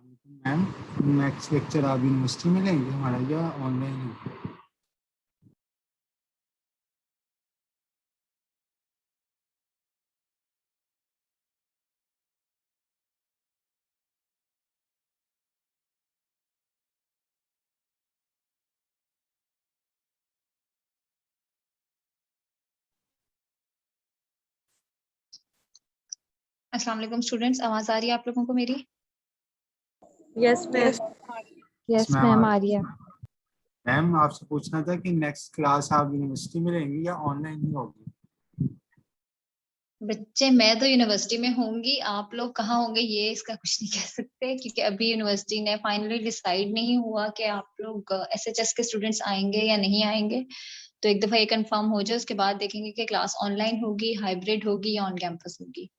Ma'am, next lecture आप university में लेंगे हमारा या ऑनलाइन ही? अस्सलाम वालेकुम स्टूडेंट्स, आवाज आ रही है आप लोगों को मेरी? Yes ma'am. यस मैम आ रही है। मैम आपसे पूछना था कि नेक्स्ट क्लास आप यूनिवर्सिटी में लेंगी या ऑनलाइन ही होगी? बच्चे मैं तो यूनिवर्सिटी में होंगी, आप लोग कहाँ होंगे ये इसका कुछ नहीं कह सकते, क्योंकि अभी यूनिवर्सिटी ने फाइनली डिसाइड नहीं हुआ कि आप लोग एसएचएस के स्टूडेंट्स आएंगे या नहीं आएंगे। तो एक दफा ये कंफर्म हो जाए, उसके बाद देखेंगे कि क्लास ऑनलाइन होगी, हाइब्रिड होगी या ऑन कैंपस होगी।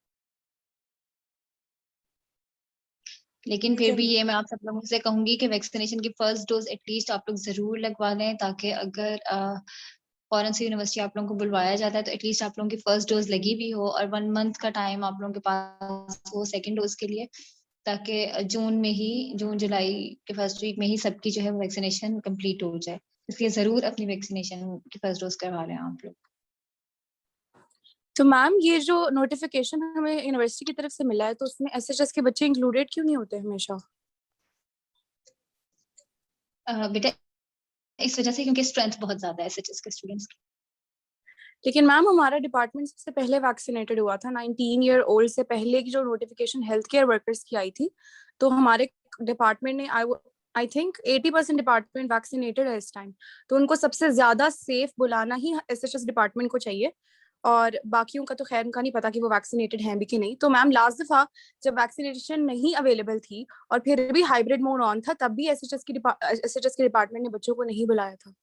लेकिन फिर भी ये मैं आप सब लोगों से कहूंगी कि वैक्सीनेशन की फर्स्ट डोज एटलीस्ट आप लोग जरूर लगवा लें, ताकि अगर फॉरेन से यूनिवर्सिटी आप लोगों को बुलवाया जाता है तो एटलीस्ट आप लोगों की फर्स्ट डोज लगी भी हो, और 1 मंथ का टाइम आप लोगों के पास हो सेकेंड डोज के लिए, ताकि जून जुलाई के फर्स्ट वीक में ही सबकी जो है वैक्सीनेशन कंप्लीट हो जाए। इसलिए जरूर अपनी वैक्सीनेशन की फर्स्ट डोज करवा लें आप लोग। तो मैम ये जो नोटिफिकेशन हमें यूनिवर्सिटी की तरफ से मिला है तो उसमें एसएचएस के बच्चे इंक्लूडेड क्यों नहीं होते हमेशा? बेटा इस वजह से क्योंकि स्ट्रेंथ बहुत ज्यादा है एसएचएस के स्टूडेंट्स की। लेकिन मैम हमारा डिपार्टमेंट सबसे पहले वैक्सीनेटेड हुआ था 19 ईयर ओल्ड से पहले की जो नोटिफिकेशन हेल्थ केयर वर्कर्स की आई थी, तो हमारे डिपार्टमेंट ने आई थिंक 80% डिपार्टमेंट वैक्सीनेटेड है इस टाइम। तो उनको सबसे ज्यादा सेफ बुलाना ही एसएचएस डिपार्टमेंट को चाहिए, और बाकियों का तो खैर उनका नहीं पता कि वो वैक्सीनेटेड हैं भी कि नहीं। तो मैम लास्ट दफा जब वैक्सीनेशन नहीं अवेलेबल थी और फिर भी हाइब्रिड मोड ऑन था, तब भी एसएचएस के डिपार्टमेंट ने बच्चों को नहीं बुलाया था।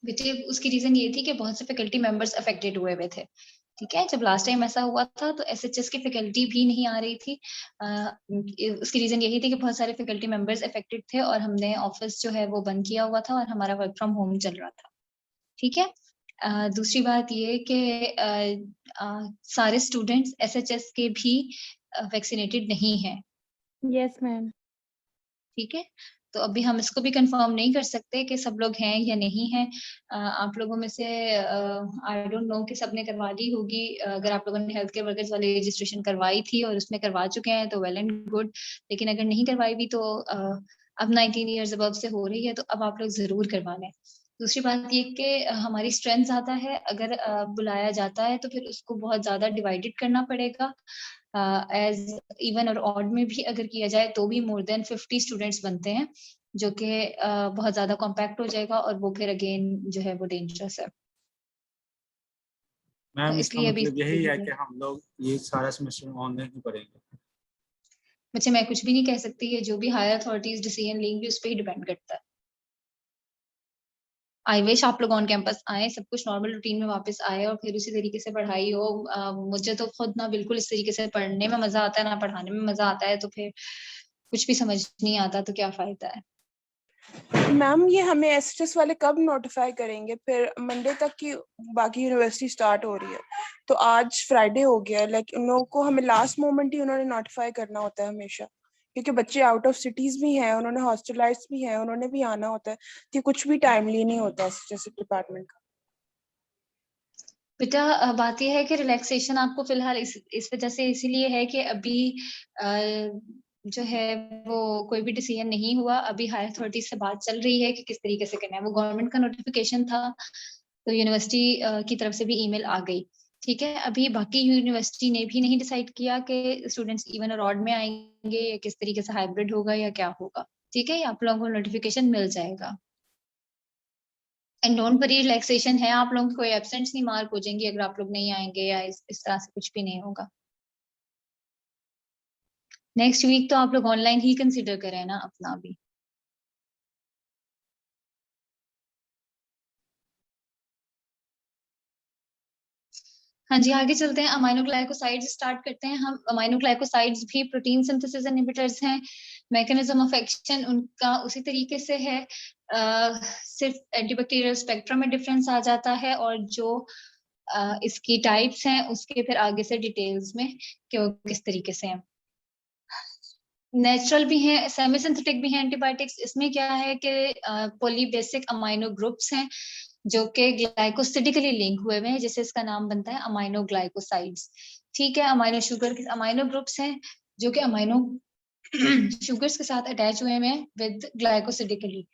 बेटे उसकी रीजन ये थी कि बहुत से फैकल्टी मेंबर्स अफेक्टेड हुए थे। ठीक है, जब लास्ट टाइम ऐसा हुआ था तो एसएचएस की फैकल्टी भी नहीं आ रही थी। उसकी रीजन यही थी कि बहुत सारे फैकल्टी मेंबर्स अफेक्टेड थे और हमने ऑफिस जो है वो बंद किया हुआ था और हमारा वर्क फ्रॉम होम चल रहा था। ठीक है, दूसरी बात ये कि सारे स्टूडेंट्स एसएचएस के भी वैक्सीनेटेड नहीं हैं। Yes ma'am. ठीक है, तो अभी हम इसको भी कंफर्म नहीं कर सकते कि सब लोग हैं या नहीं हैं। आप लोगों में से आई डोंट नो कि सबने करवा ली होगी। अगर आप लोगों ने हेल्थ केयर वर्कर्स वाली रजिस्ट्रेशन करवाई थी और उसमें करवा चुके हैं तो वेल एंड गुड, लेकिन अगर नहीं करवाई भी तो अब 19 ईयर्स अबव से हो रही है तो अब आप लोग जरूर करवा लें। दूसरी बात ये कि हमारी स्ट्रेंथ ज्यादा है, अगर बुलाया जाता है तो फिर उसको बहुत ज्यादा डिवाइडेड करना पड़ेगा। एज इवन और ऑड में भी अगर किया जाए तो भी मोर देन 50 स्टूडेंट्स बनते हैं, जो कि बहुत ज्यादा कॉम्पैक्ट हो जाएगा और वो फिर अगेन जो है वो डेंजरस है। मैम इसका इसलिए अभी मतलब यही है कि हम लोग ये सारा सेमेस्टर ऑनलाइन ही पढ़ेंगे? बच्चे मैं कुछ भी नहीं कह सकती है, जो भी हायर अथॉरिटीज डिसीजन लेंगी उस पर ही डिपेंड करता है। आई विश आप लोग ऑन कैंपस आए, सब कुछ नॉर्मल रूटीन में वापस आए और फिर उसी तरीके से पढ़ाई हो। मुझे तो खुद ना बिल्कुल इस तरीके से पढ़ने में मजा आता है ना पढ़ाने में मजा आता है, तो फिर कुछ भी समझ नहीं आता तो क्या फायदा है। मैम ये हमें एसएचएस वाले कब नोटिफाई करेंगे? फिर मंडे तक की बाकी यूनिवर्सिटी स्टार्ट हो रही है, तो आज फ्राइडे हो गया, लाइक उन लोगों को हमें लास्ट मोमेंट ही उन्होंने नोटिफाई करना होता है हमेशा, क्योंकि बच्चे आउट ऑफ सिटीज भी हैं, उन्होंने हॉस्टलाइज भी हैं, उन्होंने भी आना होता है, तो कुछ भी टाइमली नहीं होता एसएचएस डिपार्टमेंट का। बेटा बात यह है कि रिलैक्सेशन आपको फिलहाल इस वजह से इसीलिए है कि अभी जो है वो कोई भी डिसीजन नहीं हुआ। अभी हायर अथॉरिटी से बात चल रही है कि किस तरीके से करना है। वो गवर्नमेंट का नोटिफिकेशन था तो यूनिवर्सिटी की तरफ से भी ईमेल आ गई। ठीक है, अभी बाकी यूनिवर्सिटी ने भी नहीं डिसाइड किया कि स्टूडेंट्स इवन और ऑड में आएंगे या किस तरीके से हाइब्रिड होगा या क्या होगा। ठीक है, आप लोगों को नोटिफिकेशन मिल जाएगा। एंड डोंट वरी, रिलैक्सेशन है, आप लोगों की कोई एब्सेंट्स नहीं मार्क हो जाएंगी अगर आप लोग नहीं आएंगे या इस तरह से कुछ भी नहीं होगा। नेक्स्ट वीक तो आप लोग ऑनलाइन ही कंसीडर करें ना अपना भी। हाँ जी, आगे चलते हैं। अमाइनोग्लाइकोसाइड्स स्टार्ट करते हैं हम। अमाइनोग्लाइकोसाइड्स भी प्रोटीन सिंथेसिस इनहिबिटर्स हैं। मैकेनिज्म ऑफ एक्शन उनका उसी तरीके से है, सिर्फ एंटीबैक्टीरियल स्पेक्ट्रम में डिफरेंस आ जाता है, और जो इसकी टाइप्स हैं उसके फिर आगे से डिटेल्स में कि वो किस तरीके से हैं। नेचुरल भी हैं, सेमी सिंथेटिक भी हैं एंटीबायोटिक्स। इसमें क्या है कि पॉलीबेसिक अमाइनो ग्रुप्स हैं जो कि ग्लाइकोसिडिकली लिंक हुए हैं, जिससे इसका नाम बनता है अमाइनो ग्लाइकोसाइड्स। ठीक है, अमाइनो शुगर के अमाइनो ग्रुप्स हैं जो कि अमाइनो शुगर्स के साथ अटैच हुए हैं विद ग्लाइकोसिडिकली।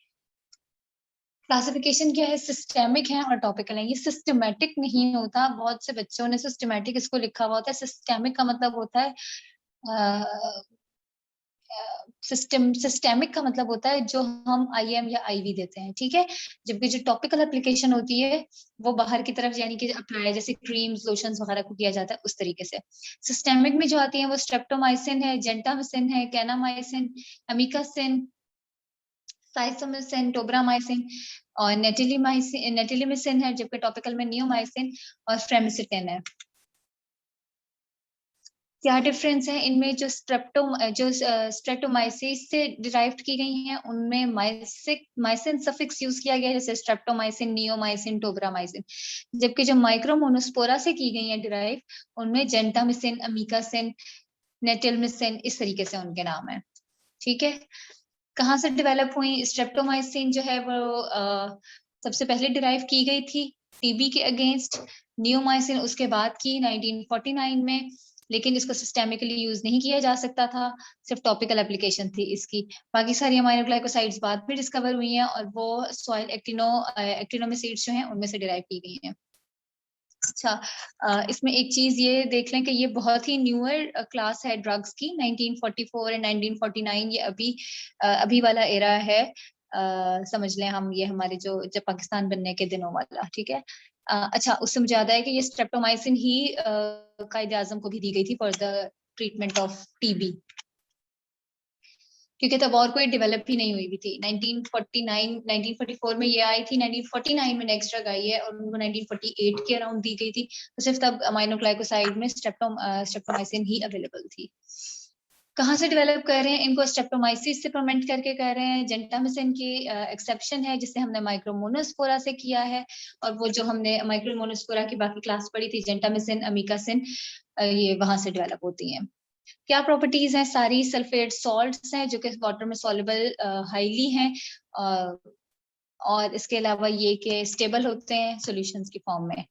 क्लासिफिकेशन क्या है, सिस्टेमिक है और टॉपिकल है। ये सिस्टमैटिक नहीं होता, बहुत से बच्चों ने सिस्टमैटिक इसको लिखा हुआ होता है। सिस्टेमिक का मतलब होता है सिस्टेमिक का मतलब होता है जो हम IM या IV देते हैं, ठीक है। जबकि जो टॉपिकल एप्लीकेशन होती है वो बाहर की तरफ यानी कि अप्लाई जैसे क्रीम्स लोशंस वगैरह को किया जाता है उस तरीके से। सिस्टेमिक में जो आती है वो स्ट्रेप्टोमाइसिन है, जेंटामिसिन है, कैनामाइसिन, अमीकासिन, साइसोमिसिन, टोब्रामाइसिन और नेटिलिमिसिन है। जबकि टॉपिकल में नियोमाइसिन और फ्रेमिसिटिन है। क्या डिफरेंस है इनमें? जो स्ट्रेप्टोमाइसिस से डिराइव्ड की गई हैं उनमें माइसिन सफिक्स यूज किया गया है, जैसे स्ट्रेप्टोमाइसिन, नियोमाइसिन, टोब्रामाइसिन। जबकि जो माइक्रोमोनोस्पोरा से की गई है डिराइव, उनमें जेंटामिसिन, अमीकासिन, नेटिलमिसिन, इस तरीके से उनके नाम है, ठीक है। कहाँ से डेवलप हुई? स्ट्रेप्टोमाइसिन जो है वो सबसे पहले डिराइव की गई थी TB के अगेंस्ट। नियोमाइसिन उसके बाद की 1949 में, लेकिन इसको सिस्टेमिकली यूज नहीं किया जा सकता था, सिर्फ टॉपिकल एप्लीकेशन थी इसकी। बाकी सारी अमाइनो ग्लाइकोसाइड्स बाद में डिस्कवर हुई हैं और वो सॉइल एक्टिनोमिसिड्स जो हैं उनमें से डिराइव की गई हैं। अच्छा, इसमें एक चीज ये देख लें कि ये बहुत ही न्यूअर क्लास है ड्रग्स की। 1944 और 1949 ये अभी वाला एरा है, समझ लें हम, ये हमारे जब पाकिस्तान बनने के दिनों वाला, ठीक है। अच्छा, उससे मुझे याद है कि ये स्ट्रेप्टोमाइसिन ही कायदे आजम को भी दी गई थी for the treatment of TB, क्योंकि तब और कोई डेवलप ही नहीं हुई भी थी। 1944 में ये आई थी, 1949 में नेक्स्ट ड्रग आई है और उनको 1948 के अराउंड दी गई थी। तो सिर्फ तब अमाइनो ग्लाइकोसाइड में स्ट्रेप्टोमाइसिन ही अवेलेबल थी। कहाँ से डेवलप कर रहे हैं इनको? स्ट्रेप्टोमाइसिस से फर्मेंट करके कर रहे हैं। जेंटामिसिन की एक्सेप्शन है जिससे हमने माइक्रोमोनोस्पोरा से किया है, और वो जो हमने माइक्रोमोनोस्पोरा की बाकी क्लास पढ़ी थी, जेंटामिसिन, अमीकासिन, ये वहां से डेवलप होती हैं। क्या प्रॉपर्टीज हैं? सारी सल्फेट सॉल्ट्स हैं जो कि वाटर में सॉल्युबल हाईली हैं, और इसके अलावा ये कि स्टेबल होते हैं सॉल्यूशंस की फॉर्म में।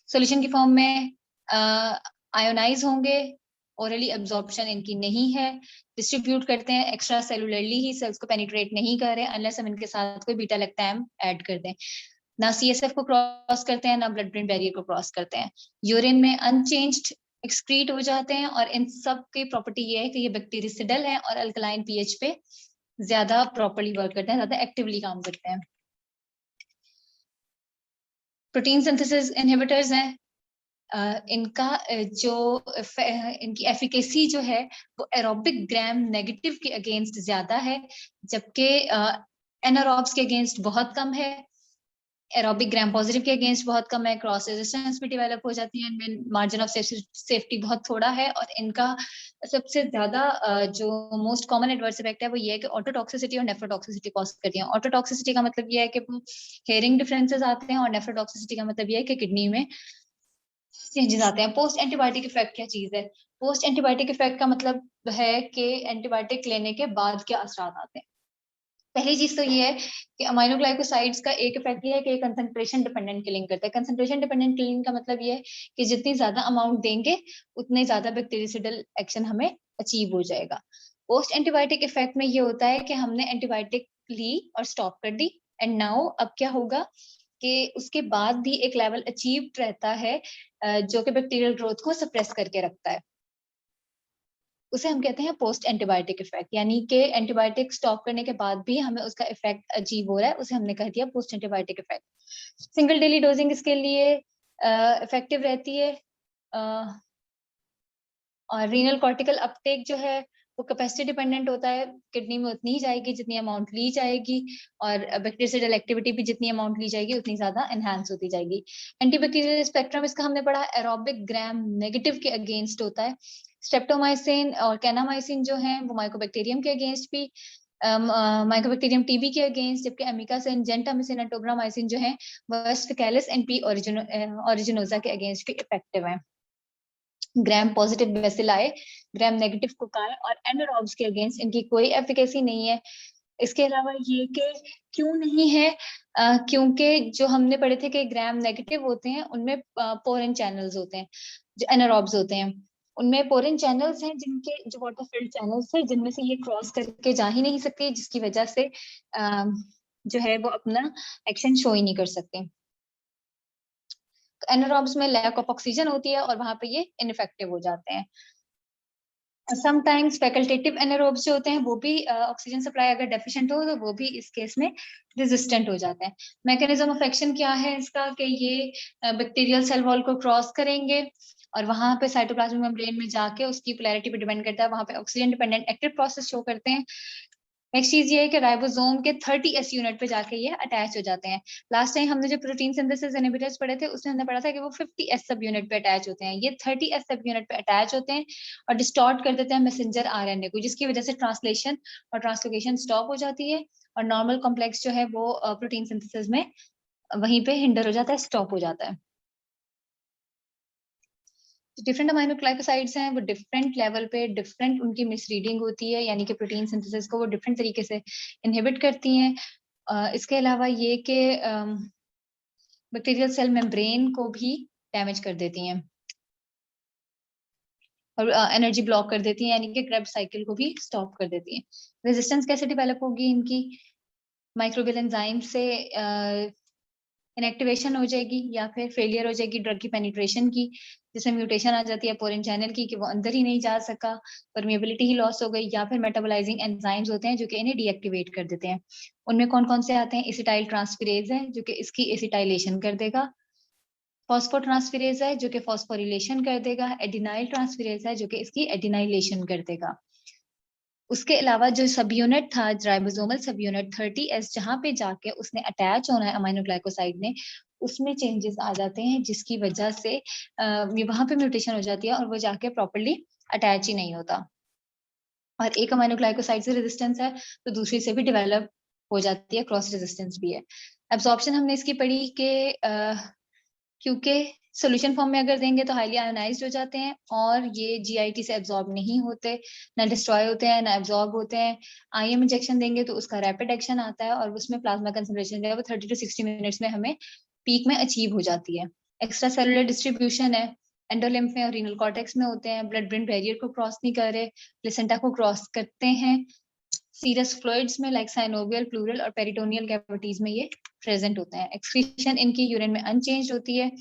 सॉल्यूशन की फॉर्म में आयोनाइज होंगे, ओरली एब्जॉर्प्शन इनकी नहीं है, डिस्ट्रीब्यूट करते हैं एक्स्ट्रा सेलुलरली ही, सेल्स को पेनिट्रेट नहीं कर रहे अनलेस हम इनके साथ कोई बीटा लैक्टम ऐड कर दें। ना CSF को क्रॉस करते हैं, ना ब्लड ब्रेन बैरियर को क्रॉस करते हैं। यूरिन में अनचेंज्ड एक्सक्रीट हो जाते हैं, और इन सब की प्रॉपर्टी ये है कि ये बैक्टीरिसिडल है और अल्कलाइन pH पे ज्यादा प्रॉपर्ली वर्क करते हैं, ज्यादा एक्टिवली काम करते हैं। प्रोटीन सिंथेसिस इनहिबिटर्स हैं। इनका इनकी एफिकेसी जो है वो एरोबिक ग्राम नेगेटिव के अगेंस्ट ज्यादा है, जबकि एनारोब्स के अगेंस्ट बहुत कम है। एरोबिक ग्राम पॉजिटिव के अगेंस्ट बहुत कम है। क्रॉस रेजिस्टेंस भी डेवलप हो जाती है इनमें। मार्जिन ऑफ सेफ्टी बहुत थोड़ा है, और इनका सबसे ज्यादा जो मोस्ट कॉमन एडवर्स इफेक्ट है वो ये है कि ऑटोटॉक्सिसिटी और नेफ्रोटॉक्सिसिटी कॉज करती है। ऑटोटॉक्सिसिटी का मतलब ये है कि हेयरिंग डिफरेंसेस आते हैं, और नेफ्रोटॉक्सिसिटी का मतलब ये है कि किडनी में चेंजेस आते हैं। पोस्ट एंटीबायोटिक इफेक्ट क्या चीज है? पोस्ट एंटीबायोटिक इफेक्ट का मतलब है कि एंटीबायोटिक लेने के बाद क्या असरात आते हैं। पहली चीज तो ये है कि अमाइनो ग्लाइकोसाइड्स का एक इफेक्ट ये है कि कंसंट्रेशन डिपेंडेंट किलिंग करता है। कंसंट्रेशन डिपेंडेंट किलिंग का मतलब ये है कि जितनी ज्यादा अमाउंट देंगे उतने ज्यादा बैक्टीरियासिडल एक्शन हमें अचीव हो जाएगा। पोस्ट एंटीबायोटिक इफेक्ट में ये होता है कि हमने एंटीबायोटिक ली और स्टॉप कर दी, एंड नाउ अब क्या होगा कि उसके बाद भी एक लेवल अचीव रहता है जो कि बैक्टीरियल ग्रोथ को सप्रेस करके रखता है। उसे हम कहते हैं पोस्ट एंटीबायोटिक इफेक्ट, यानी कि एंटीबायोटिक स्टॉप करने के बाद भी हमें उसका इफेक्ट अचीव हो रहा है, उसे हमने कह दिया post antibiotic effect. Single daily dosing इसके लिए इफेक्टिव रहती है, और रीनल कॉर्टिकल अपटेक जो है वो कैपेसिटी डिपेंडेंट होता है। किडनी में उतनी ही जाएगी जितनी अमाउंट ली जाएगी, और बैक्टीरियासिडल एक्टिविटी भी जितनी अमाउंट ली जाएगी उतनी ज्यादा एनहांस होती जाएगी। एंटीबैक्टीरियल स्पेक्ट्रम इसका हमने पढ़ा एरोबिक ग्राम नेगेटिव के अगेंस्ट होता है। स्ट्रेप्टोमाइसिन और कैनामाइसिन जो है वो माइकोबैक्टीरियम के अगेंस्ट भी, माइकोबैक्टीरियम TB के अगेंस्ट, जबकि अमीकासिन, जेंटामिसिन और टोब्रामाइसिन जो है वो एस्फिकैलिस एंड P. ओरिजिनोजा के अगेंस्ट भी इफेक्टिव है। Gram positive bacilli, gram negative cocci और एनारोब्स के अगेंस्ट इनकी कोई एफिकेसी नहीं है। इसके अलावा ये कि क्यों नहीं है, क्योंकि जो हमने पढ़े थे कि ग्राम नेगेटिव होते हैं उनमें पोरन चैनल्स होते हैं, जो एनारोब्स होते हैं उनमें पोरन चैनल्स हैं जिनके जो वाटर फिल्ड चैनल्स है जिनमें से ये क्रॉस करके जा ही नहीं सकती, जिसकी वजह से जो है वो अपना एक्शन शो ही नहीं कर सकते। एनारोब्स में लैक ऑफ ऑक्सीजन होती है और वहां पे ये इनइफेक्टिव हो जाते हैं। समटाइम्स फैकल्टेटिव एनारोब्स जो होते हैं वो भी ऑक्सीजन सप्लाई अगर डेफिशिएंट हो तो वो भी इस केस में रेजिस्टेंट हो जाते हैं। मैकेनिज्म ऑफ एक्शन क्या है इसका कि ये बैक्टीरियल सेल वॉल को क्रॉस करेंगे और वहां पे साइटोप्लाज्मिक मेम्ब्रेन में जाके उसकी पोलैरिटी पे डिपेंड करता है, वहां पे oxygen dependent active process show करते हैं। नेक्स्ट चीज ये है कि राइबोसोम के 30S यूनिट पे जाके ये अटैच हो जाते हैं। लास्ट टाइम हमने जो प्रोटीन सिंथेसिस इनहिबिटर्स पढ़े थे उसमें हमने पढ़ा था कि वो 50S सब यूनिट पे अटैच होते हैं, ये 30S सब यूनिट पे अटैच होते हैं और डिस्टॉर्ट कर देते हैं मैसेंजर RNA को, जिसकी वजह से ट्रांसलेशन और ट्रांसलोकेशन स्टॉप हो जाती है और नॉर्मल कॉम्प्लेक्स जो है वो प्रोटीन सिंथेसिस में वहीं पे हिंडर हो जाता है, स्टॉप हो जाता है। डिफरेंट अमाइनोग्लाइकोसाइड्स हैं वो डिफरेंट लेवल पे डिफरेंट उनकी मिसरीडिंग होती है, यानी कि प्रोटीन सिंथेसिस को वो डिफरेंट तरीके से इनहिबिट करती हैं। इसके अलावा ये कि बैक्टीरियल सेल मेम्ब्रेन को भी डैमेज कर देती हैं और एनर्जी ब्लॉक कर देती हैं, यानी कि क्रेब्स साइकिल को भी स्टॉप कर देती हैं। रेजिस्टेंस कैसे डेवलप होगी इनकी? माइक्रोबियल एंजाइम से इनएक्टिवेशन हो जाएगी या फिर फेलियर हो जाएगी ड्रग की पेनिट्रेशन की, जिसमें म्यूटेशन आ जाती है पोरिन चैनल की कि वो अंदर ही नहीं जा सका, परमिएबिलिटी ही लॉस हो गई, या फिर मेटाबोलाइजिंग एंजाइम्स होते हैं जो कि इन्हें डीएक्टिवेट कर देते हैं। उनमें कौन कौन से आते हैं? एसिटाइल ट्रांसफेरेज है जो कि इसकी एसिटाइलेशन कर देगा, फॉस्फोट्रांसफेरेज है जो कि फॉस्फोरिलेशन कर देगा, एडिनाइल ट्रांसफेरेज है जो कि इसकी एडिनाइलेशन कर देगा। उसके अलावा जो सब यूनिट था राइबोसोमल सब यूनिट 30S जहां पे जाके उसने अटैच होना है अमाइनोग्लाइकोसाइड ने, उसमें चेंजेस आ जाते हैं जिसकी वजह से वहां पे म्यूटेशन हो जाती है और वो जाके प्रॉपर्ली अटैच ही नहीं होता। और एक अमाइनोग्लाइकोसाइड से रेजिस्टेंस है तो दूसरी से भी डेवलप हो जाती है, क्रॉस रेजिस्टेंस भी है। एब्जॉर्प्शन हमने इसकी पढ़ी कि क्योंकि सोल्यूशन फॉर्म में अगर देंगे तो हाईली आयोनाइज्ड हो जाते हैं और ये GIT से एब्जॉर्ब नहीं होते, ना डिस्ट्रॉय होते हैं ना एब्जॉर्ब होते हैं। IM इंजेक्शन देंगे तो उसका रैपिड एक्शन आता है और उसमें प्लाज्मा कंसंट्रेशन जो है वो 30 to 60 मिनट्स में हमें पीक में अचीव हो जाती है। एक्स्ट्रा सेलुलर डिस्ट्रीब्यूशन है, एंडोलिम्फ में और रीनल कॉर्टेक्स में होते हैं, ब्लड ब्रेन बैरियर को क्रॉस नहीं कर रहे, प्लेसेंटा को क्रॉस करते हैं। सीरस फ्लूइड्स में लाइक साइनोवियल, प्लूरल और पेरिटोनियल कैविटीज में ये प्रेजेंट होते हैं। एक्सक्रीशन इनकी यूरिन में अनचेंज होती है।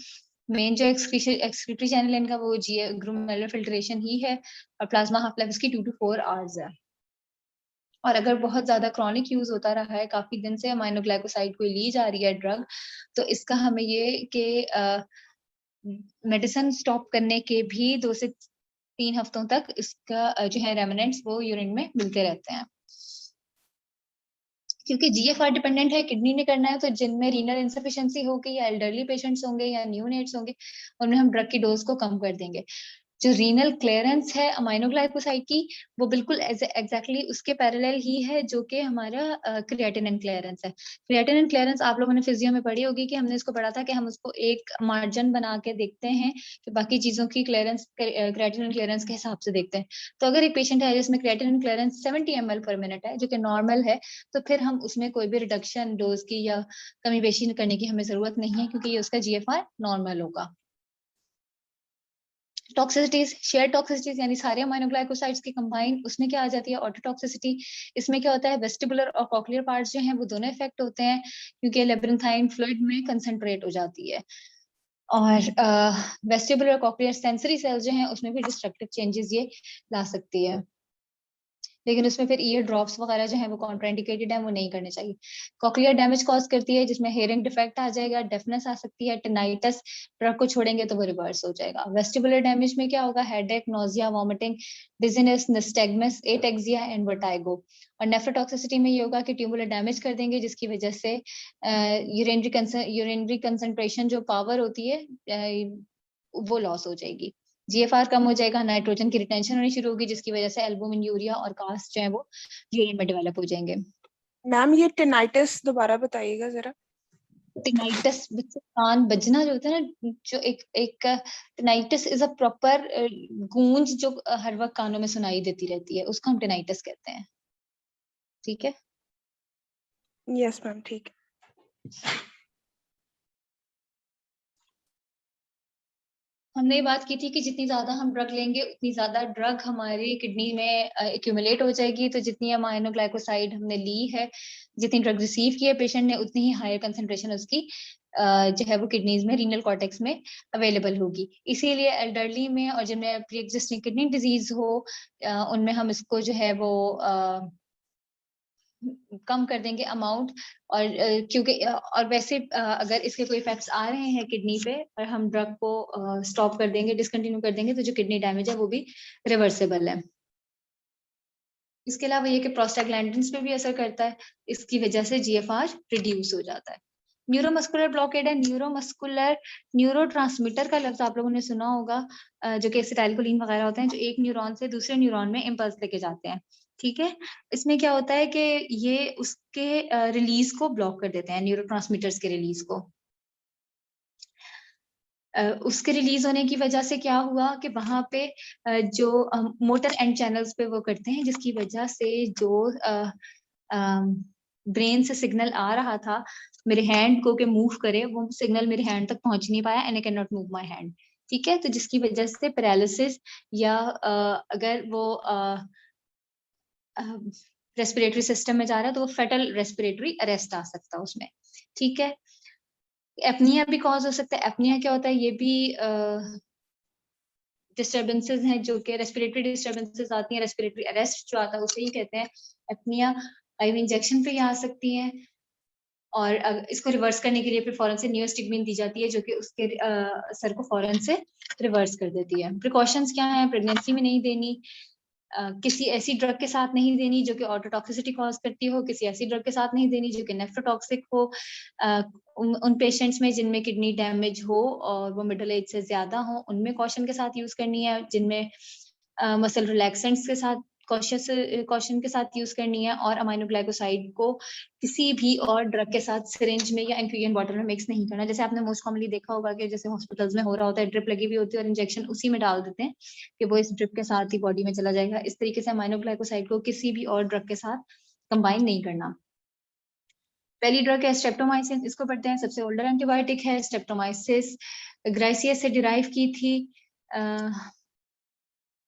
मेन जो एक्सक्रीटरी चैनल इनका वो ग्लोमेरुलर फिल्ट्रेशन ही है और प्लाज्मा हाफ लाइफ इसकी 2 to 4 आवर्स है। और अगर बहुत ज्यादा क्रॉनिक यूज होता रहा है, काफी दिन से अमाइनोग्लाइकोसाइड कोई ली जा रही है ड्रग, तो इसका हमें ये कि मेडिसिन स्टॉप करने के भी 2 से 3 हफ्तों तक इसका जो है रेमिनेंट्स वो यूरिन में मिलते रहते हैं। क्योंकि GFR डिपेंडेंट है, किडनी ने करना है, तो जिनमें रीनल इंसफिशिएंसी होगी या एल्डरली पेशेंट्स होंगे या न्यूनेट्स होंगे उनमें हम ड्रग की डोज को कम कर देंगे। जो रीनल क्लियरेंस है अमाइनोग्लाइकोसाइड की वो बिल्कुल एग्जैक्टली उसके पैरेलल ही है जो कि हमारा क्रिएटिनिन क्लियरेंस है। क्रिएटिनिन क्लियरेंस आप लोगों ने फिजियो में पढ़ी होगी कि हमने इसको पढ़ा था कि हम उसको एक मार्जिन बना के देखते हैं कि बाकी चीजों की क्लियरेंस क्रिएटिनिन क्लियरेंस के हिसाब से देखते हैं। तो अगर एक पेशेंट है जिसमें क्रिएटिनिन क्लियरेंस 70 ml पर मिनट है जो कि नॉर्मल है, तो फिर हम उसमें कोई भी रिडक्शन डोज की या कमी बेशी करने की हमें जरूरत नहीं है क्योंकि ये उसका GFR नॉर्मल होगा। टॉक्सिसिटीज, शेयर टॉक्सिसिटीज यानी सारे अमाइनोग्लाइकोसाइड्स की कंबाइन, उसमें क्या आ जाती है? ऑटोटॉक्सिसिटी। इसमें क्या होता है? वेस्टिबुलर और कॉक्लियर पार्ट्स जो हैं वो दोनों इफेक्ट होते हैं क्योंकि लेब्रिंथाइन फ्लूइड में कंसंट्रेट हो जाती है। और वेस्टिबुलर और कॉक्लियर सेंसरी सेल्स जो हैं उसमें भी डिस्ट्रक्टिव चेंजेस ये ला सकती है, लेकिन उसमें फिर ईयर ड्रॉप्स वगैरह जो है वो कॉन्ट्राइंडिकेटेड है, वो नहीं करने चाहिए। कॉक्लियर डैमेज कॉज करती है जिसमें हेयरिंग डिफेक्ट आ जाएगा, डेफनेस आ सकती है, टिनाइटस, ड्रग को छोड़ेंगे तो वो रिवर्स हो जाएगा। वेस्टिबुलर डैमेज में क्या होगा? Headache, nausea, vomiting, dizziness, nystagmus, ataxia and vertigo. और नेफ्रोटॉक्सिसिटी में ये होगा कि ट्यूबुलर डैमेज कर देंगे जिसकी वजह से यूरिनरी कंसंट्रेशन जो पावर होती है वो लॉस हो जाएगी, GFR कम हो जाएगा, नाइट्रोजन की रिटेंशन होनी शुरू होगी जिसकी वजह से एल्बुमिन, यूरिया और कास्ट जो है वो यूरिन में डेवलप हो जाएंगे। मैम ये टिनाइटिस दोबारा बताइएगा जरा। टिनाइटस, बच्चे कान बजना जो होता है ना, जो एक टिनाइटस इज अ प्रॉपर गूंज जो हर वक्त कानों में सुनाई देती रहती है, उसको हम टिनाइटस कहते हैं। ठीक है, यस मैम, ठीक है। हमने ये बात की थी कि जितनी ज्यादा हम ड्रग लेंगे उतनी ज्यादा ड्रग हमारी किडनी में एक्यूमुलेट हो जाएगी। तो जितनी अमाइनोग्लाइकोसाइड हमने ली है, जितनी ड्रग रिसीव की है पेशेंट ने, उतनी ही हायर कंसंट्रेशन उसकी जो है वो किडनीज में, रीनल कॉर्टेक्स में अवेलेबल होगी। इसीलिए एल्डरली में और जिनमें प्री एग्जिस्टिंग किडनी डिजीज हो, उनमें हम इसको जो है वो कम कर देंगे अमाउंट। और क्योंकि और वैसे अगर इसके कोई इफेक्ट्स आ रहे हैं किडनी पे और हम ड्रग को स्टॉप कर देंगे, डिसकंटिन्यू कर देंगे, तो जो किडनी डैमेज है वो भी रिवर्सेबल है। इसके अलावा ये कि प्रोस्टाग्लैंडिन्स पे भी असर करता है, इसकी वजह से जीएफआर रिड्यूस हो जाता है। न्यूरोमस्कुलर ब्लॉकेड है। न्यूरोमस्कुलर, न्यूरोट्रांसमीटर का लफ्ज आप लोगों ने सुना होगा, जो कि एसिटाइलकोलिन वगैरह होते हैं, जो एक न्यूरॉन से दूसरे न्यूरॉन में इम्पल्स लेके जाते हैं। ठीक है, इसमें क्या होता है कि ये उसके रिलीज को ब्लॉक कर देते हैं, न्यूरोट्रांसमीटर्स के रिलीज को। उसके रिलीज होने की वजह से क्या हुआ कि वहां पे जो मोटर एंड चैनल्स पे वो करते हैं, जिसकी वजह से जो ब्रेन से सिग्नल आ रहा था मेरे हैंड को के मूव करे, वो सिग्नल मेरे हैंड तक पहुंच नहीं पाया, and I can not move my hand. ठीक है, तो जिसकी वजह से पैरालिसिस या अगर वो रेस्पिरेटरी सिस्टम में जा रहा है तो वो फेटल रेस्पिरेटरी अरेस्ट आ सकता है उसमें। ठीक है, एपनिया भी कॉज हो सकता है। एपनिया क्या होता है, ये भी डिस्टर्बेंसेस हैं, जो कि रेस्पिरेटरी डिस्टर्बेंसेस आती हैं, रेस्पिरेटरी अरेस्ट जो आता है उसे ही कहते हैं एपनिया। आईवी इंजेक्शन पे आ सकती हैं, और इसको रिवर्स करने के लिए फिर फौरन से नियोस्टिग्मिन दी जाती है, जो कि उसके असर को फौरन से रिवर्स कर देती है। प्रिकॉशंस क्या है, प्रेगनेंसी में नहीं देनी, किसी ऐसी ड्रग के साथ नहीं देनी जो कि ऑटोटॉक्सिसिटी कॉज करती हो, किसी ऐसी ड्रग के साथ नहीं देनी जो कि नेफ्रोटॉक्सिक हो। उन पेशेंट्स में जिनमें किडनी डैमेज हो और वो मिडिल एज से ज्यादा हो, उनमें कॉशन के साथ यूज करनी है। जिनमें मसल रिलैक्सेंट्स के साथ कॉशन के साथ यूज करनी है। और अमाइनोग्लाइकोसाइड को किसी भी और ड्रग के साथ सिरिंज में या इन्फ्यूजन बॉटल में मिक्स नहीं करना। जैसे आपने मोस्ट कॉमनली देखा होगा कि जैसे हॉस्पिटल्स में हो रहा होता है, ड्रिप लगी हुई होती है और इंजेक्शन उसी में डाल देते हैं कि वो इस ड्रिप के साथ ही बॉडी में चला जाएगा। इस तरीके से अमाइनोग्लाइकोसाइड को किसी भी और ड्रग के साथ कंबाइन नहीं करना। पहली ड्रग है स्ट्रेप्टोमाइसिन, इसको पढ़ते हैं। सबसे ओल्डर एंटीबायोटिक है। स्ट्रेप्टोमाइसिस ग्राइसियस से डिराइव की थी,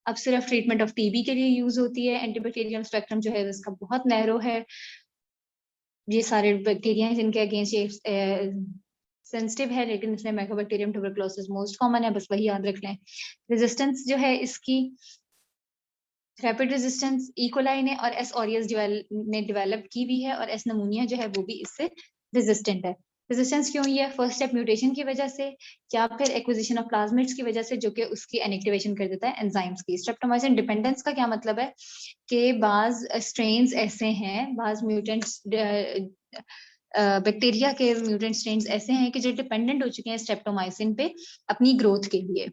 अब सिर्फ ट्रीटमेंट ऑफ टीबी के लिए यूज होती है। एंटीबैक्टीरियल स्पेक्ट्रम जो है इसका बहुत नैरो है। ये सारे बैक्टीरिया हैं जिनके अगेंस्ट ये सेंसिटिव है, लेकिन इसमें माइकोबैक्टीरियम ट्यूबरकुलोसिस मोस्ट कॉमन है, बस वही याद रख लें। रेजिस्टेंस जो है इसकी, रैपिड रेजिस्टेंस इकोलाई ने और एस ऑरियस ने डेवलप की हुई है, और एस नमूनिया जो है वो भी इससे रेजिस्टेंट है। रेजिस्टेंस क्यों हुई है? फर्स्ट स्टेप म्यूटेशन की वजह से, या फिर एक्विजिशन ऑफ प्लाज्मिड्स की वजह से, जो कि उसकी इनएक्टिवेशन कर देता है एंजाइम्स की। स्ट्रेप्टोमाइसिन डिपेंडेंस का क्या मतलब है कि बाज स्ट्रेन्स ऐसे हैं, बाज म्यूटेंट्स बैक्टीरिया के म्यूटेंट स्ट्रेन्स ऐसे हैं कि जो डिपेंडेंट हो चुके हैं स्ट्रेप्टोमाइसिन पे अपनी ग्रोथ के लिए।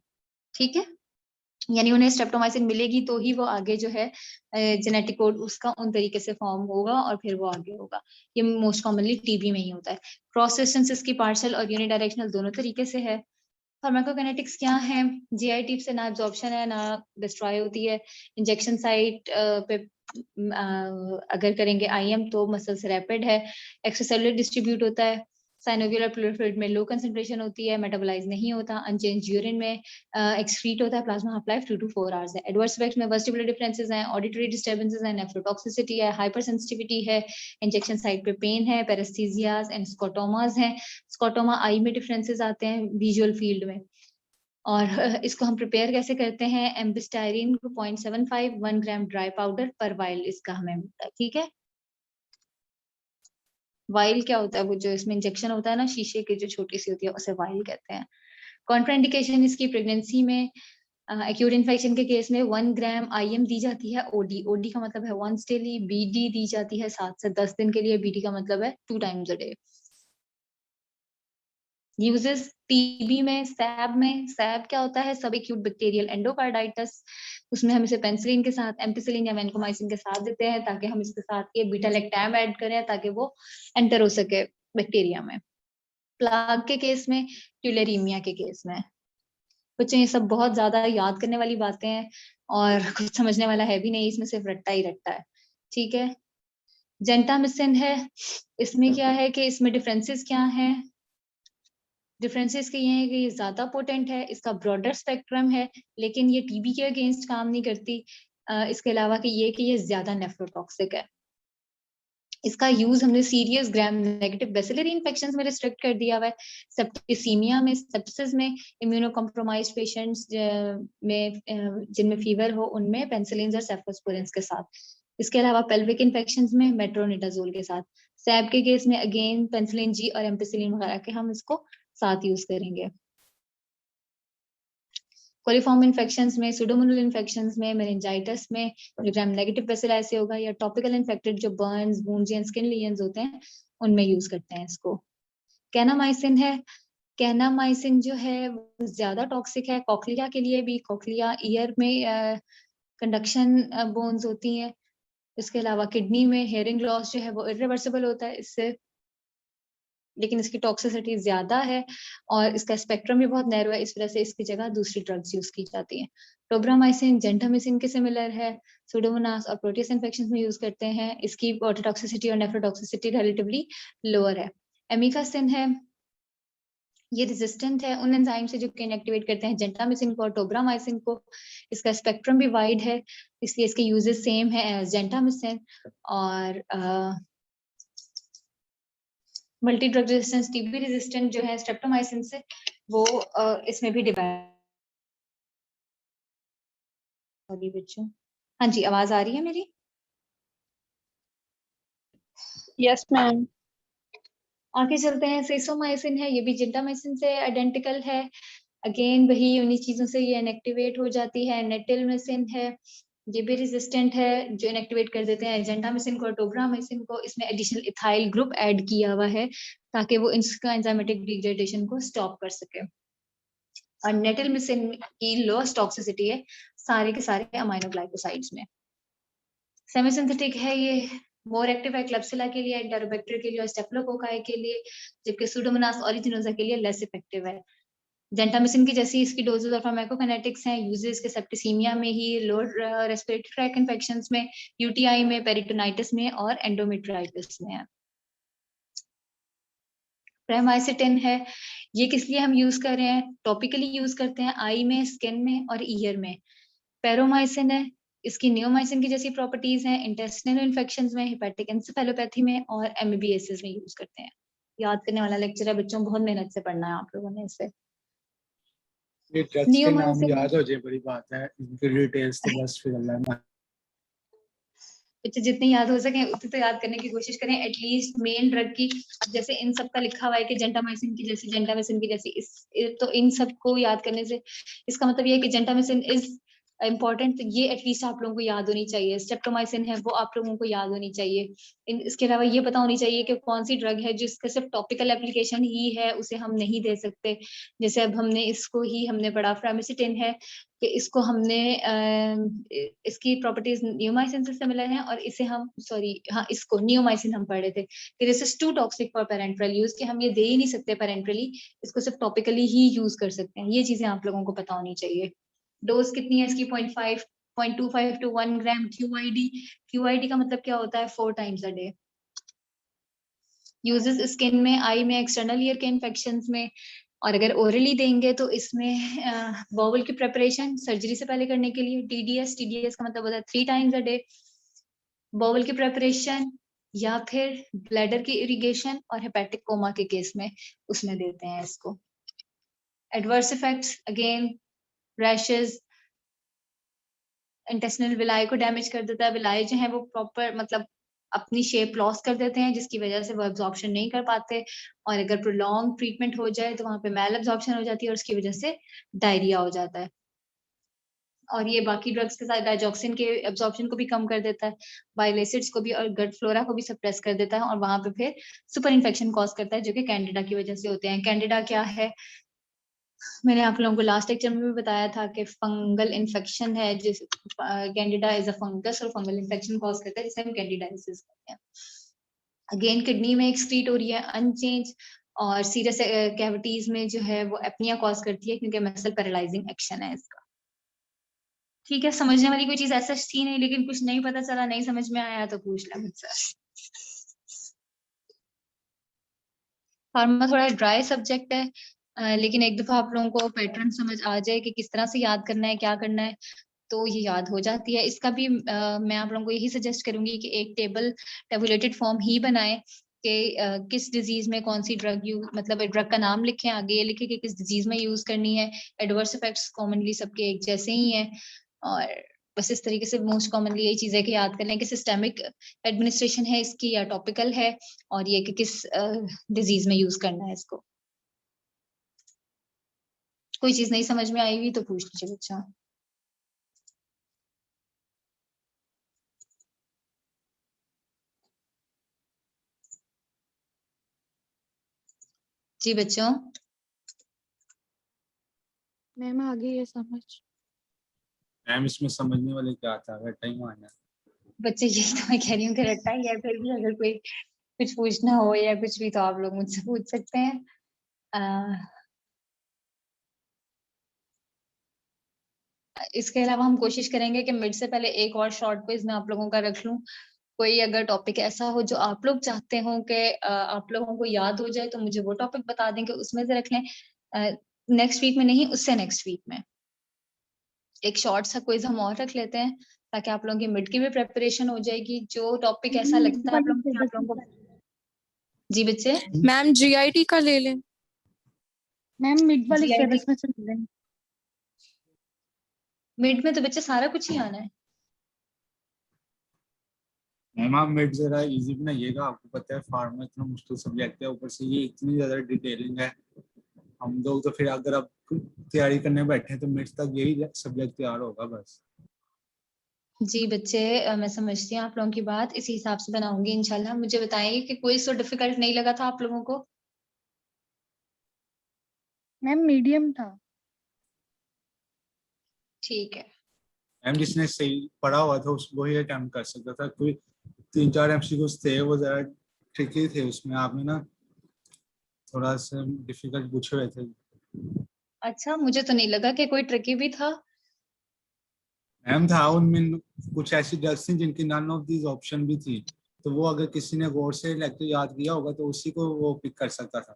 ठीक है, यानी उन्हें स्ट्रेप्टोमाइसिन मिलेगी तो ही वो आगे जो है जेनेटिक कोड उसका उन तरीके से फॉर्म होगा और फिर वो आगे होगा। ये मोस्ट कॉमनली टीबी में ही होता है। क्रॉस रेजिस्टेंस की पार्शियल और यूनिडायरेक्शनल दोनों तरीके से है। फार्माकोकाइनेटिक्स क्या है? जीआई ट्यूब से ना एब्जॉर्प्शन है ना डिस्ट्रॉय होती है। इंजेक्शन साइट पे अगर करेंगे आईएम तो मसल से रैपिड है। एक्स्ट्रासेलुलर डिस्ट्रीब्यूट होता है। साइनोवियर फ्लूइड में लो कंसंट्रेशन होती है, मेटाबोलाइज नहीं होता। अनचेंज यूरिन में एक्सक्रीट होता है। Plasma half life 2 to 4 hours है। एडवर्स इफेक्ट्स में वेस्टिबुलर डिफरेंसेस हैं, ऑडिटरी डिस्टर्बेंसेस हैं, नेफ्रोटॉक्सिसिटी है, हाइपर सेंसिटिविटी है, इंजेक्शन साइट पे पेन है, पैरेस्थीसियाज एंड स्कोटोमास हैं। स्कोटोमा आई में डिफरेंसेस आते हैं विजुअल फील्ड में। और इसको हम प्रिपेयर कैसे करते हैं? एम्बिस्टाइरिन को 0.75 1 ग्राम ड्राई पाउडर पर वाइल इसका हमें मिलता है। ठीक है, वाइल क्या होता है? वो जो इसमें इंजेक्शन होता है ना, शीशे की जो छोटी सी होती है, उसे वाइल कहते हैं। कॉन्ट्राइंडिकेशन इसकी प्रेगनेंसी में, एक्यूट इन्फेक्शन के केस में 1 ग्राम आईएम दी जाती है। ओडी, ओडी का मतलब है वंस डेली। बीडी दी जाती है 7 से 10 दिन के लिए। बीडी का मतलब है 2 times a day। Uses TB में, सैब क्या होता है? सब एक्यूट बैक्टीरियल एंडोकार्डाइटिस। उसमें हम इसे पेनिसिलिन के साथ, एम्पिसिलिन या वैनकोमाइसिन के साथ देते हैं, ताकि हम इसके साथ ये बीटा लैक्टैम ऐड करें ताकि वो एंटर हो सके बैक्टीरिया में। प्लाग के केस में, ट्यूलेरीमिया के केस में। बच्चों ये सब बहुत ज्यादा याद करने वाली बातें हैं और कुछ समझने वाला है भी नहीं, इसमें सिर्फ रट्टा ही रट्टा है, ठीक है। जेंटामिसिन है, इसमें क्या है कि इसमें डिफरेंसेस क्या हैं? डिफरेंसेस के ये हैं कि ये ज्यादा पोटेंट है, इसका ब्रॉडर स्पेक्ट्रम है, लेकिन ये टीबी के अगेंस्ट काम नहीं करती। इसके अलावा कि ये ज्यादा नेफ्रोटॉक्सिक है। इसका यूज हमने serious gram negative bacillary infections में रिस्ट्रिक्ट कर दिया हुआ है, सेप्टिसीमिया में, सेप्सिस में, इम्यूनो कॉम्प्रोमाइज्ड पेशेंट्स में जिनमें फीवर हो उनमें पेनिसिलिन और सेफलोस्पोरिन के साथ। इसके अलावा पेल्विक इन्फेक्शंस में मेट्रोनिडाजोल के साथ। सैब के केस में अगेन पेनिसिलिन जी और एम्पिसिलिन वगैरह के हम इसको साथ यूज करेंगे। कोलिफॉर्म इन्फेक्शंस में, सुडोमोनल इन्फेक्शंस में, मेनिंजाइटिस में ग्राम नेगेटिव बेसिलरी होगा, या topical infected Joe Burns, wounds या स्किन लीजन्स होते हैं उनमें यूज करते हैं इसको। कैनामाइसिन है, कैनामाइसिन जो है वो ज्यादा टॉक्सिक है कॉक्लिया के लिए भी, कॉक्लिया ईयर में कंडक्शन बोन्स होती हैं। इसके अलावा किडनी में हेयरिंग लॉस जो है वो इरिवर्सिबल होता है इससे, लेकिन इसकी टॉक्सिसिटी ज्यादा है और इसका स्पेक्ट्रम भी बहुत नैरो है, इस वजह से इसकी जगह दूसरी ड्रग्स यूज की जाती हैं। टोब्रामाइसिन जेंटामिसिन के सिमिलर है, सुडोमोनास और प्रोटियस इन्फेक्शंस में यूज करते हैं। इसकी ऑटोटॉक्सिसिटी और नेफ्रोटॉक्सिसिटी रिलेटिवली लोअर है। एमिकासिन है, ये रेजिस्टेंट है उन एंजाइम से जो कि इनएक्टिवेट करते हैं जेंटामिसिन को और टोब्रामाइसिन को। इसका स्पेक्ट्रम भी वाइड है, इसलिए इसके यूजेस सेम है एज जेंटामिसिन। और multi drug resistance TB resistant जो है स्ट्रेप्टोमाइसिन से, वो इसमें भी डिवाइड। सॉरी बच्चों, हाँ जी आवाज आ रही है मेरी? Yes ma'am. आगे चलते हैं, सेसोमाइसिन है, ये भी जेंटामाइसिन से आइडेंटिकल है। अगेन वही उन्हीं चीजों से ये इनएक्टिवेट हो जाती है। नेटिलमिसिन है, ये भी रेजिस्टेंट है, जो इनएक्टिवेट कर देते हैं जेंटामिसिन को और टोब्रामाइसिन को। इसमें एडिशनल इथाइल ग्रुप ऐड किया हुआ है ताकि वो इसका एंजाइमेटिक डिग्रेडेशन को स्टॉप कर सके। और नेटिलमिसिन की लोएस्ट टॉक्सिसिटी है सारे के सारे अमाइनोग्लाइकोसाइड्स में। सेमीसिंथेटिक है, ये मोर एक्टिव है क्लेप्सिला के लिए, एंटेरोबैक्टर के लिए और स्टेफिलोकोकाई के लिए, जबकि सुडोमोनास ऑरिजिनोसा के लिए लेस इफेक्टिव है। जेंटामिसिन की जैसी इसकी डोजेस और फार्माकोकाइनेटिक्स हैं, यूजेस के सेप्टिसीमिया में ही, लोअर रेस्पिरेटरी ट्रैक इन्फेक्शंस में, यूटीआई में, पेरिटोनाइटिस में और एंडोमेट्राइटिस में है। प्रेमाइसिटिन है, ये किस लिए हम यूज कर रहे हैं? टॉपिकली यूज करते हैं आई में, स्किन में और ईयर में। पेरोमाइसिन है, इसकी नियोमाइसिन की जैसी प्रॉपर्टीज हैं, इंटेस्टिनल इन्फेक्शंस में, हेपेटिक एन्सेफेलोपैथी में और एमबीबीएस में यूज करते हैं। याद करने वाला लेक्चर है बच्चों, बहुत मेहनत से पढ़ना है आप लोगों ने इसे। ये ड्रग्स के नाम याद हो जाए बड़ी बात है, इनकी डिटेल्स तो बस फिर अल्लाह ना। बच्चे जितने याद हो सके उतने तो याद करने की कोशिश करें, एटलीस्ट मेन ड्रग की। जैसे इन सब का लिखा हुआ है कि जेंटामाइसिन की जैसी, जेंटामाइसिन की जैसी, तो इन सबको याद करने से इसका मतलब ये है कि जेंटामाइसिन इज इम्पोर्टेंट, ये एटलीस्ट आप लोगों को याद होनी चाहिए। स्ट्रेप्टोमाइसिन है, वो आप लोगों को याद होनी चाहिए। इसके अलावा ये पता होनी चाहिए कि कौन सी ड्रग है जिसका सिर्फ टॉपिकल एप्लीकेशन ही है, उसे हम नहीं दे सकते। जैसे अब हमने इसको ही हमने पढ़ा, फ्रामिसिटिन है कि इसको हमने इसकी प्रॉपर्टीज नियोमाइसिन से सिमिलर हैं, और इसे हम इसको नियोमाइसिन हम पढ़ रहे थे कि this is too toxic for parental use, कि हम ये दे ही नहीं सकते पेरेंट्रली, इसको सिर्फ टॉपिकली ही यूज कर सकते हैं। ये चीजें आप लोगों को पता होनी चाहिए। डोज कितनी है इसकी? 0.25 to 1 ग्राम QID का मतलब क्या होता है? 4 times a day। Uses skin में, आई में, एक्सटर्नल ईयर के इन्फेक्शंस में। और अगर ओरली देंगे तो इसमें बॉवल की प्रिपरेशन सर्जरी से पहले करने के लिए, TDS का मतलब होता है 3 times a day। बॉवल की प्रिपरेशन या फिर ब्लैडर की इरिगेशन और हेपेटिक कोमा के केस में उसमें देते हैं इसको। Adverse effects again rashes, intestinal villi को डैमेज कर देता है। विलाई जो है वो प्रॉपर मतलब अपनी शेप लॉस कर देते हैं, जिसकी वजह से वो एब्जॉर्प्शन नहीं कर पाते, और अगर प्रोलॉन्ग ट्रीटमेंट हो जाए तो वहां पे मैल एब्जॉर्प्शन हो जाती है और उसकी वजह से डायरिया हो जाता है। और ये बाकी ड्रग्स के साथ डाइजॉक्सिन के एब्जॉर्प्शन को भी कम कर देता है, बाइल एसिड्स को भी और गट फ्लोरा को भी सप्रेस कर देता है, और वहां पे फिर सुपर इन्फेक्शन कॉज करता है, जो कि कैंडिडा की वजह से होते हैं। कैंडिडा क्या है? मैंने आप लोगों को लास्ट लेक्चर में भी बताया था कि फंगल इन्फेक्शन है, जिस कैंडिडा इज अ फंगस और फंगल इन्फेक्शन कॉज करता है, जिसे हम कैंडिडाइसिस कहते हैं। अगेन किडनी में एक्सक्रीट हो रही है अनचेंज, और सीरियस कैविटीज में जो है वो एपनिया कॉज करती है क्योंकि मसल पैरालाइजिंग एक्शन है इसका। ठीक है, समझने वाली कोई चीज ऐसा थी नहीं, लेकिन कुछ नहीं पता चला, नहीं समझ में आया तो पूछ ले मुझसे। फार्मा थोड़ा ड्राई सब्जेक्ट है, लेकिन एक दफा आप लोगों को पैटर्न समझ आ जाए कि किस तरह से याद करना है, क्या करना है, तो ये याद हो जाती है। इसका भी मैं आप लोगों को यही सजेस्ट करूंगी कि एक टेबल टेबुलेटेड फॉर्म ही बनाएं कि किस डिजीज में कौन सी ड्रग मतलब ड्रग का नाम लिखें, आगे ये लिखें कि किस डिजीज में यूज करनी है। एडवर्स इफेक्ट्स कॉमनली सबके एक जैसे ही हैं, और बस इस तरीके से मोस्ट कॉमनली यही चीजें कि याद कर लें कि सिस्टेमिक एडमिनिस्ट्रेशन है इसकी या टॉपिकल है, और ये कि किस डिजीज में यूज करना है इसको। कोई चीज नहीं समझ में आई हुई तो पूछ लीजिए बच्चा। जी बच्चों। मैम आ गई है समझ। मैम इसमें समझने वाले क्या था, रट्टा ही मारना। बच्चे यही तो मैं कह रही हूँ कि रट्टा ही है, फिर भी अगर कोई कुछ पूछना हो या कुछ भी तो आप लोग मुझसे पूछ सकते हैं। इसके अलावा हम कोशिश करेंगे कि मिड से पहले एक और शॉर्ट क्विज मैं आप लोगों का रख लूं। कोई अगर टॉपिक ऐसा हो जो आप लोग चाहते हो कि आप लोगों को याद हो जाए तो मुझे वो टॉपिक बता दें कि उसमें से रख लें। नेक्स्ट वीक में नहीं, उससे नेक्स्ट वीक में एक शॉर्ट सा क्विज हम और रख लेते हैं, ताकि आप लोगों की मिड की भी प्रिपरेशन हो जाएगी। जो टॉपिक ऐसा लगता है आप लोगों को। जी बच्चे। मैम जीआईटी का ले लें। मैम मिड वाले GIT सिलेबस में से ले लें। मिड में तो बच्चे सारा कुछ ही आना है। मैम आप मिड जरा इजी बनाइएगा, आपको पता है फार्मा इतना मुश्किल सब्जेक्ट है, ऊपर से ये इतनी ज्यादा डिटेलिंग है। हम लोग तो फिर अगर आप तैयारी करने बैठे तो मिड तक यही सब्जेक्ट तैयार होगा बस। जी बच्चे, मैं समझती हूँ आप लोगों की बात, इसी हिसाब से बनाऊंगी इंशाल्लाह। मुझे बताइए कि कोई सो डिफिकल्ट नहीं लगा था आप लोगों को? मैम मीडियम था। ठीक है। मैम जिसने सही पढ़ा हुआ था उसको ही अटेम्प्ट कर सकता था। कोई 3-4 एमसीक्यूज थे वो जरा ट्रिकी थे, उसमें आपने ना थोड़ा सा डिफिकल्ट पूछे हुए थे। अच्छा, मुझे तो नहीं लगा कि कोई ट्रिकी भी था। मैम था उनमें कुछ ऐसी ड्रग्स थी जिनकी नन ऑफ दीज ऑप्शन भी थी, तो वो अगर किसी ने गौर से लेक्चर याद किया होगा तो उसी को वो पिक कर सकता था।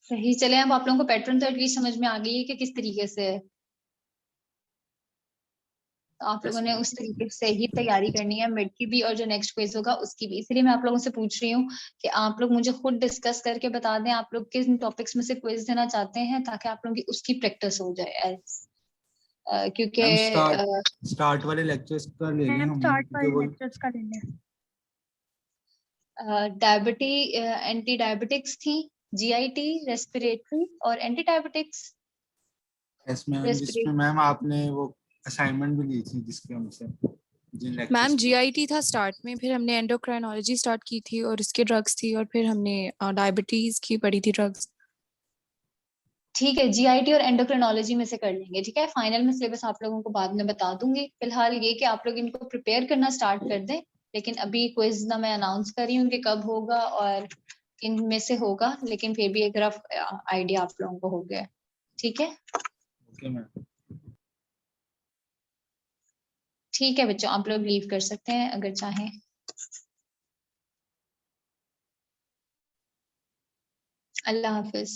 सही, चले अब आप लोगों को पैटर्न तो एटलीस्ट समझ में आ गई है कि किस तरीके से है। तो आप लोगों ने उस तरीके से ही तैयारी करनी है मिड की भी, और जो नेक्स्ट क्विज होगा उसकी भी। इसलिए मैं आप लोगों से पूछ रही हूँ कि आप लोग मुझे खुद डिस्कस करके बता दें आप लोग किन टॉपिक्स में से क्विज देना चाहते हैं, ताकि आप लोगों की उसकी प्रैक्टिस हो जाए। क्योंकि मैम स्टार्ट वाले लेक्चर्स का ले लें मैम हम, स्टार्ट क्योंकि वाले वो लेक्चर्स का ले लें। एंटी डायबिटिक्स थी, जीआईटी, रेस्पिरेटरी और एंटी डायबिटिक्स। जिसमें मैम आपने वो असाइनमेंट भी ली थी जिसके हमसे जिन मैम लेक्चर्स जीआईटी था स्टार्ट में, फिर हमने एंडोक्राइनोलॉजी स्टार्ट की थी और इसके ड्रग्स थी, और फिर हमने डायबिटीज की पढ़ी थी ड्रग्स। ठीक है, जीआईटी और एंडोक्रिनोलॉजी में से कर लेंगे। ठीक है, फाइनल में सिलेबस आप लोगों को बाद में बता दूंगी। फिलहाल ये कि आप लोग इनको प्रिपेयर करना स्टार्ट कर दें, लेकिन अभी क्विज ना मैं अनाउंस कर रही हूँ कि कब होगा और इनमें से होगा, लेकिन फिर भी एक रफ आइडिया आप लोगों को हो गया। ठीक है। Okay ma'am. ठीक है बच्चों, आप लोग लीव कर सकते हैं अगर चाहें। अल्लाह हाफिज।